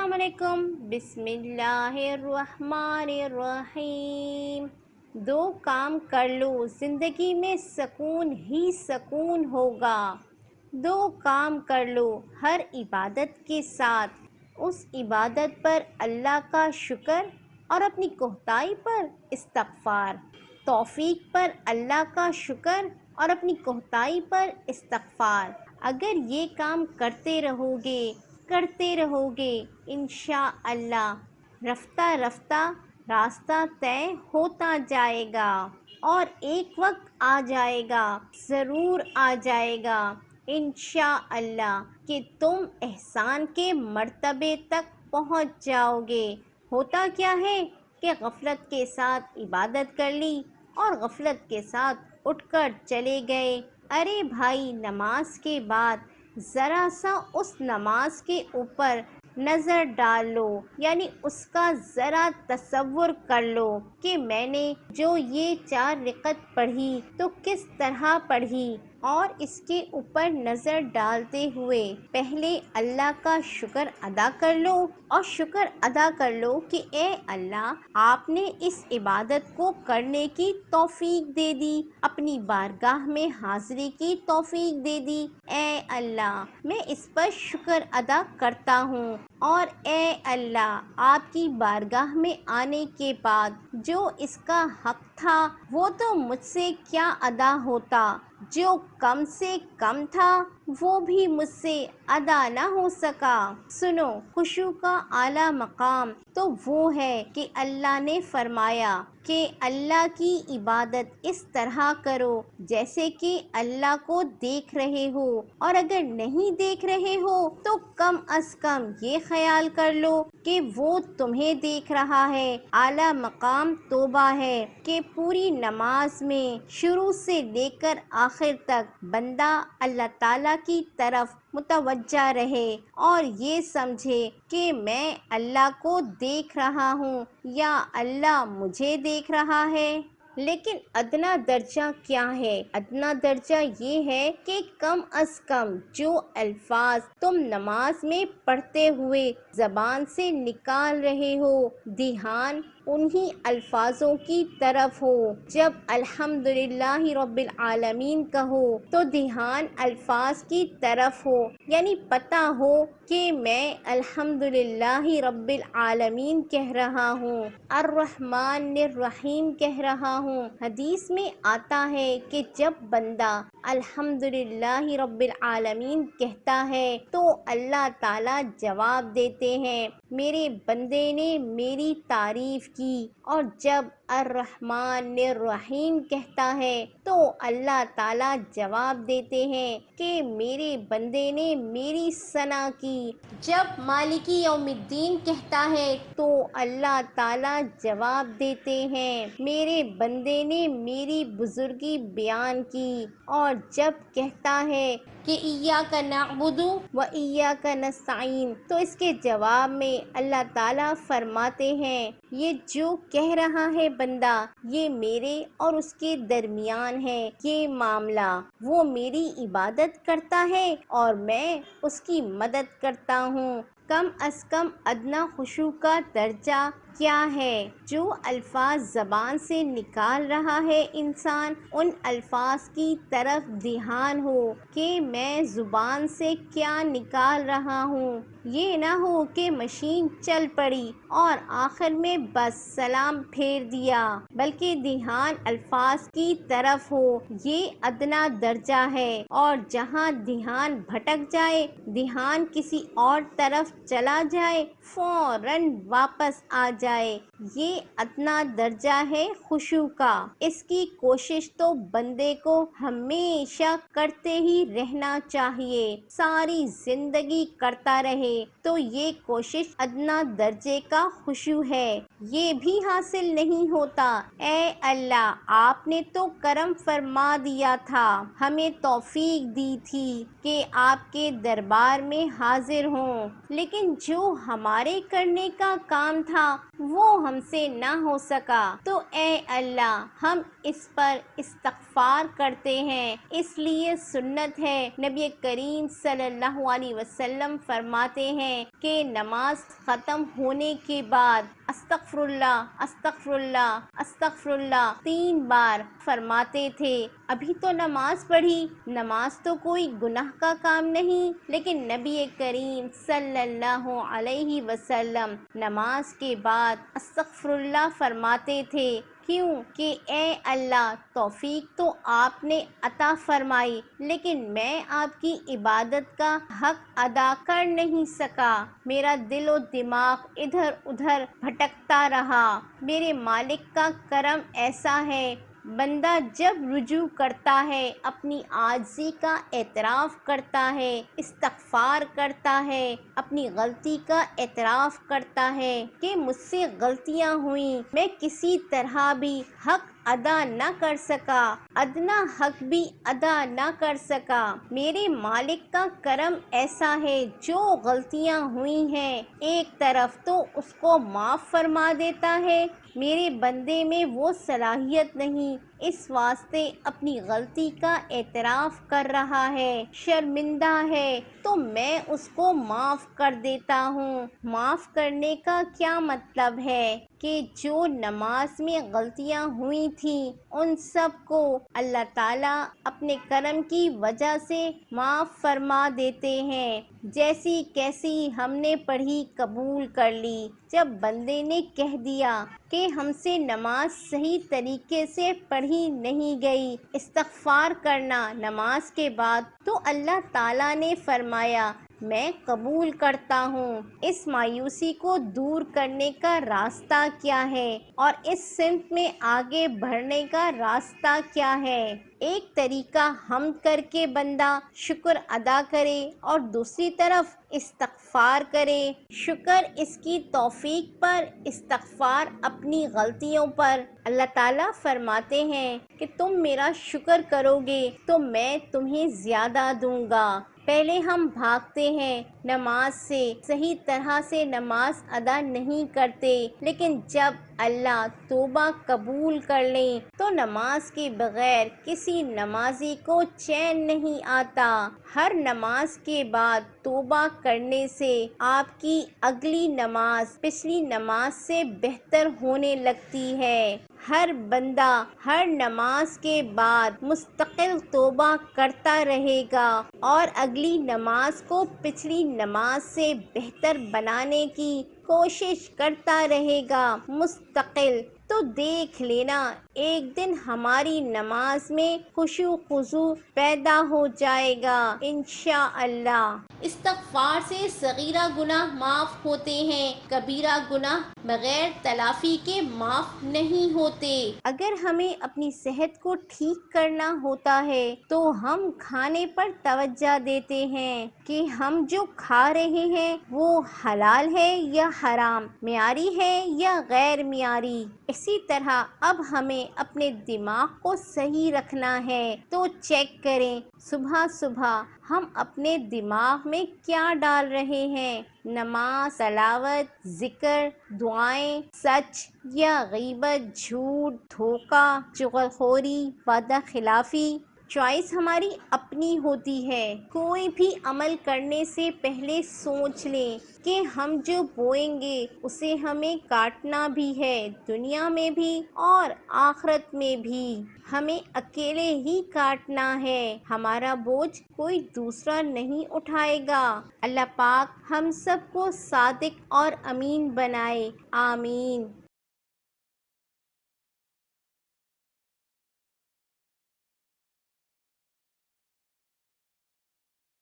السلام علیکم۔ بسم اللہ الرحمن الرحیم۔ دو کام کر لو، زندگی میں سکون ہی سکون ہوگا۔ دو کام کر لو، ہر عبادت کے ساتھ اس عبادت پر اللہ کا شکر اور اپنی کوتاہی پر استغفار۔ توفیق پر اللہ کا شکر اور اپنی کوتاہی پر استغفار۔ اگر یہ کام کرتے رہو گے انشاءاللہ رفتہ رفتہ راستہ طے ہوتا جائے گا، اور ایک وقت آ جائے گا، ضرور آ جائے گا انشاءاللہ کہ تم احسان کے مرتبے تک پہنچ جاؤ گے۔ ہوتا کیا ہے کہ غفلت کے ساتھ عبادت کر لی اور غفلت کے ساتھ اٹھ کر چلے گئے۔ ارے بھائی، نماز کے بعد ذرا سا اس نماز کے اوپر نظر ڈال لو، یعنی اس کا ذرا تصور کر لو کہ میں نے جو یہ 4 رکعت پڑھی تو کس طرح پڑھی، اور اس کے اوپر نظر ڈالتے ہوئے پہلے اللہ کا شکر ادا کر لو، اور شکر ادا کر لو کہ اے اللہ، آپ نے اس عبادت کو کرنے کی توفیق دے دی، اپنی بارگاہ میں حاضری کی توفیق دے دی۔ اے اللہ، میں اس پر شکر ادا کرتا ہوں، اور اے اللہ، آپ کی بارگاہ میں آنے کے بعد جو اس کا حق تھا وہ تو مجھ سے کیا ادا ہوتا، جو کم سے کم تھا وہ بھی مجھ سے ادا نہ ہو سکا۔ سنو، خشوع کا اعلیٰ مقام تو وہ ہے کہ اللہ نے فرمایا کہ اللہ کی عبادت اس طرح کرو جیسے کہ اللہ کو دیکھ رہے ہو، اور اگر نہیں دیکھ رہے ہو تو کم از کم یہ خیال کر لو کہ وہ تمہیں دیکھ رہا ہے۔ اعلیٰ مقام توبہ ہے کہ پوری نماز میں شروع سے لے کر آخر تک بندہ اللہ تعالیٰ کی طرف متوجہ رہے اور یہ سمجھے کہ میں اللہ کو دیکھ رہا ہوں یا اللہ مجھے دیکھ رہا ہے۔ لیکن ادنا درجہ کیا ہے؟ ادنا درجہ یہ ہے کہ کم از کم جو الفاظ تم نماز میں پڑھتے ہوئے زبان سے نکال رہے ہو، دھیان انہی الفاظوں کی طرف ہو۔ جب الحمدللہ رب العالمین کہو تو دھیان الفاظ کی طرف ہو، یعنی پتہ ہو کہ میں الحمدللہ رب العالمین کہہ رہا ہوں، الرحمن الرحیم کہہ رہا ہوں۔ حدیث میں آتا ہے کہ جب بندہ الحمدللہ رب العالمین کہتا ہے تو اللہ تعالیٰ جواب دیتے ہیں، میرے بندے نے میری تعریف کی، اور جب الرحمن الرحیم کہتا ہے تو اللہ تعالیٰ جواب دیتے ہیں کہ میرے بندے نے میری ثنا کی۔ جب مالکی یوم الدین کہتا ہے تو اللہ تعالیٰ جواب دیتے ہیں، میرے بندے نے میری بزرگی بیان کی۔ اور جب کہتا ہے کہ ایاک نعبد و ایاک نستعین تو اس کے جواب میں اللہ تعالیٰ فرماتے ہیں، یہ جو کہہ رہا ہے بندہ یہ میرے اور اس کے درمیان ہے یہ معاملہ، وہ میری عبادت کرتا ہے اور میں اس کی مدد کرتا ہوں۔ کم از کم ادنا خشوع کا درجہ کیا ہے؟ جو الفاظ زبان سے نکال رہا ہے انسان، ان الفاظ کی طرف دھیان ہو کہ میں زبان سے کیا نکال رہا ہوں۔ یہ نہ ہو کہ مشین چل پڑی اور آخر میں بس سلام پھیر دیا، بلکہ دھیان الفاظ کی طرف ہو۔ یہ ادنا درجہ ہے، اور جہاں دھیان بھٹک جائے، دھیان کسی اور طرف چلا جائے، فوراً واپس آ جائے، یہ ادنا درجہ ہے خشوع کا۔ اس کی کوشش تو بندے کو ہمیشہ کرتے ہی رہنا چاہیے، ساری زندگی کرتا رہے تو یہ کوشش ادنا درجے کا خشوع ہے۔ یہ بھی حاصل نہیں ہوتا۔ اے اللہ، آپ نے تو کرم فرما دیا تھا، ہمیں توفیق دی تھی کہ آپ کے دربار میں حاضر ہوں، لیکن جو ہمارے کرنے کا کام تھا وہ ہم سے نہ ہو سکا، تو اے اللہ ہم اس پر استغفار کرتے ہیں۔ اس لیے سنت ہے، نبی کریم صلی اللہ علیہ وسلم فرماتے ہیں کہ نماز ختم ہونے کے بعد استغفراللہ استغفراللہ استغفراللہ 3 بار فرماتے تھے۔ ابھی تو نماز پڑھی، نماز تو کوئی گناہ کا کام نہیں، لیکن نبی کریم صلی اللہ علیہ وسلم نماز کے بعد استغفراللہ فرماتے تھے۔ کیوں کہ اے اللہ، توفیق تو آپ نے عطا فرمائی، لیکن میں آپ کی عبادت کا حق ادا کر نہیں سکا، میرا دل و دماغ ادھر ادھر بھٹکتا رہا۔ میرے مالک کا کرم ایسا ہے، بندہ جب رجوع کرتا ہے، اپنی عاجزی کا اعتراف کرتا ہے، استغفار کرتا ہے، اپنی غلطی کا اعتراف کرتا ہے کہ مجھ سے غلطیاں ہوئیں، میں کسی طرح بھی حق ادا نہ کر سکا، ادنا حق بھی ادا نہ کر سکا۔ میرے مالک کا کرم ایسا ہے، جو غلطیاں ہوئی ہیں ایک طرف تو اس کو معاف فرما دیتا ہے۔ میرے بندے میں وہ صلاحیت نہیں، اس واسطے اپنی غلطی کا اعتراف کر رہا ہے، شرمندہ ہے، تو میں اس کو معاف کر دیتا ہوں۔ معاف کرنے کا کیا مطلب ہے کہ جو نماز میں غلطیاں ہوئی تھیں ان سب کو اللہ تعالیٰ اپنے کرم کی وجہ سے معاف فرما دیتے ہیں۔ جیسی کیسی ہم نے پڑھی قبول کر لی۔ جب بندے نے کہہ دیا کہ ہم سے نماز صحیح طریقے سے پڑھی نہیں گئی، استغفار کرنا نماز کے بعد، تو اللہ تعالیٰ نے فرمایا میں قبول کرتا ہوں۔ اس مایوسی کو دور کرنے کا راستہ کیا ہے اور اس سمت میں آگے بڑھنے کا راستہ کیا ہے؟ ایک طریقہ حمد کر کے بندہ شکر ادا کرے اور دوسری طرف استغفار کرے۔ شکر اس کی توفیق پر، استغفار اپنی غلطیوں پر۔ اللہ تعالیٰ فرماتے ہیں کہ تم میرا شکر کرو گے تو میں تمہیں زیادہ دوں گا۔ پہلے ہم بھاگتے ہیں نماز سے، صحیح طرح سے نماز ادا نہیں کرتے، لیکن جب اللہ توبہ قبول کر لیں تو نماز کے بغیر کسی نمازی کو چین نہیں آتا۔ ہر نماز کے بعد توبہ کرنے سے آپ کی اگلی نماز پچھلی نماز سے بہتر ہونے لگتی ہے۔ ہر بندہ ہر نماز کے بعد مستقل توبہ کرتا رہے گا اور اگلی نماز کو پچھلی نماز سے بہتر بنانے کی کوشش کرتا رہے گا مستقل، تو دیکھ لینا ایک دن ہماری نماز میں خشوع خضوع پیدا ہو جائے گا انشاءاللہ۔ استغفار سے صغیرہ گناہ معاف ہوتے ہیں، کبیرہ گناہ بغیر تلافی کے معاف نہیں ہوتے۔ اگر ہمیں اپنی صحت کو ٹھیک کرنا ہوتا ہے تو ہم کھانے پر توجہ دیتے ہیں کہ ہم جو کھا رہے ہیں وہ حلال ہے یا حرام، معیاری ہے یا غیر معیاری۔ اسی طرح اب ہمیں اپنے دماغ کو صحیح رکھنا ہے تو چیک کریں صبح صبح ہم اپنے دماغ میں کیا ڈال رہے ہیں، نماز، تلاوت، ذکر، دعائیں، سچ یا غیبت، جھوٹ، دھوکہ، چغلخوری، وعدہ خلافی۔ چوائس ہماری اپنی ہوتی ہے۔ کوئی بھی عمل کرنے سے پہلے سوچ لیں کہ ہم جو بوئیں گے اسے ہمیں کاٹنا بھی ہے، دنیا میں بھی اور آخرت میں بھی۔ ہمیں اکیلے ہی کاٹنا ہے، ہمارا بوجھ کوئی دوسرا نہیں اٹھائے گا۔ اللہ پاک ہم سب کو صادق اور امین بنائے، آمین۔